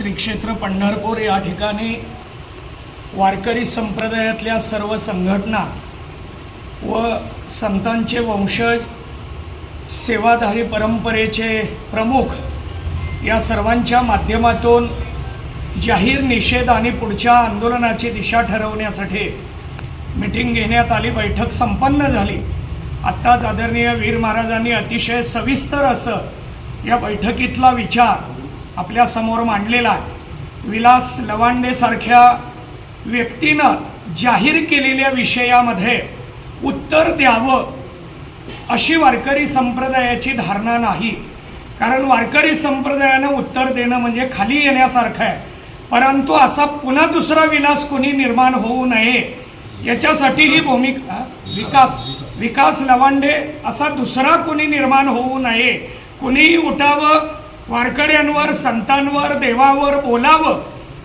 श्री क्षेत्र पंढरपूर या ठिकाणी वारकरी संप्रदायातल्या सर्व संघटना व संतांचे वंशज सेवाधारी परंपरेचे प्रमुख या सर्वांच्या माध्यमातून जाहीर निषेध आणि पुढच्या आंदोलनाची दिशा ठरवण्यासाठी मीटिंग घेण्यात आली। बैठक संपन्न झाली। आत्ताच आदरणीय वीर महाराजांनी अतिशय सविस्तर असं या बैठकीतला विचार आपल्या समोर मांडलेला आहे। विलास लवांडे सारख्या व्यक्तीनं जाहीर केलेल्या विषयामध्ये उत्तर द्यावं अशी वारकरी संप्रदायाची धारणा नाही। कारण वारकरी संप्रदायानं उत्तर देणं म्हणजे खाली येण्यासारखं आहे, परंतु असा पुन्हा दुसरा विलास कोणी निर्माण होऊ नये याच्यासाठी ही भूमिका विकास लवांडे असा दुसरा कोणी निर्माण होऊ नये, कोणीही उठावं, वारकऱ्यांवर संतांवर देवावर बोलावं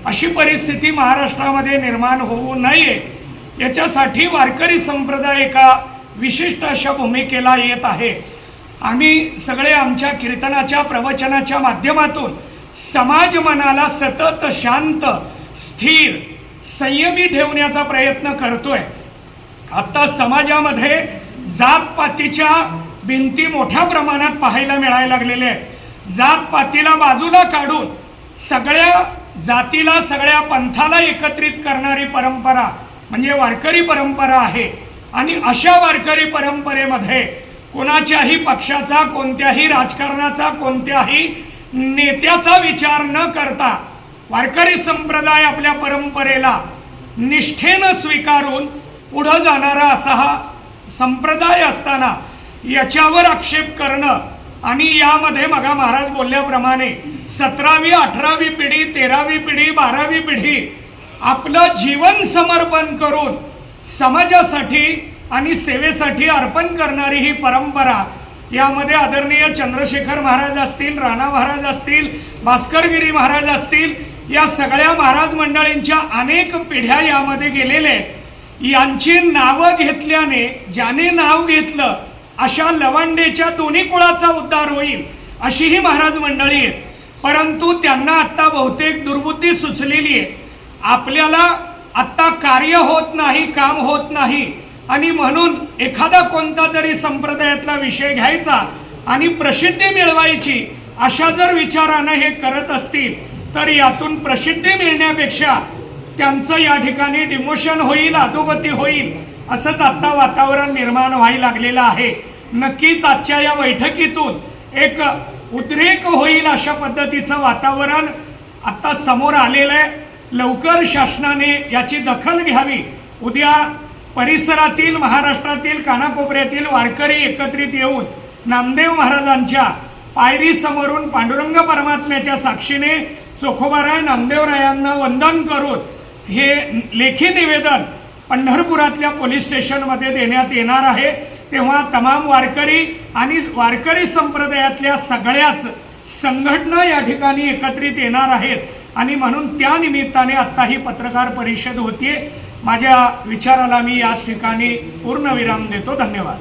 अशी परिस्थिती महाराष्ट्रामध्ये निर्माण होऊ नये याच्यासाठी वारकरी संप्रदाय एका विशिष्ट अशा भूमिकेला येत आहे। आम्ही सगळे आमच्या कीर्तनाच्या प्रवचनाच्या माध्यमातून समाज मनाला सतत शांत स्थिर संयमी ठेवण्याचा प्रयत्न करतोय। आता समाजामध्ये जातपातीच्या भिंती मोठ्या प्रमाणात पाहायला मिळायला लागलेल्या आहेत। जातपातीला बाजूला काढून सगळ्या जातीला सगळ्या पंथाला एकत्रित करणारी परंपरा म्हणजे वारकरी परंपरा आहे। आणि अशा वारकरी परंपरेमध्ये कोणाच्याही पक्षाचा, कोणत्याही राजकारणाचा, कोणत्याही नेत्याचा विचार न करता वारकरी संप्रदाय आपल्या परंपरेला निष्ठेनं स्वीकारून पुढे जाणारा असा हा संप्रदाय असताना याच्यावर आक्षेप करणं आणि यामध्ये मगा महाराज बोलल्याप्रमाणे 17वी 18वी पिढी 13वी पिढी 12वी पिढी आपलं जीवन समर्पण करून समाजासाठी आणि सेवेसाठी अर्पण करणारी ही परंपरा, यामध्ये आदरणीय चंद्रशेखर महाराज असतील, राणा महाराज असतील, भास्करगिरी महाराज असतील, या सगळ्या महाराज मंडळींच्या अनेक पिढ्या यामध्ये गेलेले यांची नावं घेतल्याने ज्याने नाव घेतलं अशा लवांडेच्या दोन्ही कुळाचा उद्धार होईल अशी ही महाराज मंडळी आहे। परंतु त्यांना आता बहुतेक दुर्बुद्धी सुचलेली आहे। आपल्याला आता कार्य होत नाही, काम होत नाही आणि म्हणून एखादा कोणता तरी संप्रदायातला विषय घ्यायचा आणि प्रसिद्धी मिळवायची अशा जर विचारानं हे करत असतील तर यातून प्रसिद्धी मिळण्यापेक्षा त्यांचं या ठिकाणी डिमोशन होईल, अधोगती होईल असंच आता वातावरण निर्माण व्हायला लागलेलं आहे। नक्कीच आजच्या या बैठकीतून एक उद्रेक होईल अशा पद्धतीचं वातावरण आता समोर आलेलं आहे। लवकर शासनाने याची दखल घ्यावी। उद्या परिसरातील महाराष्ट्रातील कानाकोपऱ्यातील वारकरी एकत्रित येऊन नामदेव महाराजांच्या पायरी समोरून पांडुरंग परमात्म्याच्या साक्षीने चोखोबाराय नामदेवरायांना वंदन करून हे लेखी निवेदन पंढरपुरातल्या पोलीस स्टेशनमध्ये देण्यात येणार आहे। तेव्हा तमाम वारकरी आणि वारकरी संप्रदायातल्या सगळ्याच संघटना या ठिकाणी एकत्रित येणार आहेत आणि म्हणून त्या निमित्ताने आत्ता ही पत्रकार परिषद होतीये। माझ्या विचाराला मी याच ठिकाणी पूर्ण विराम देतो। धन्यवाद।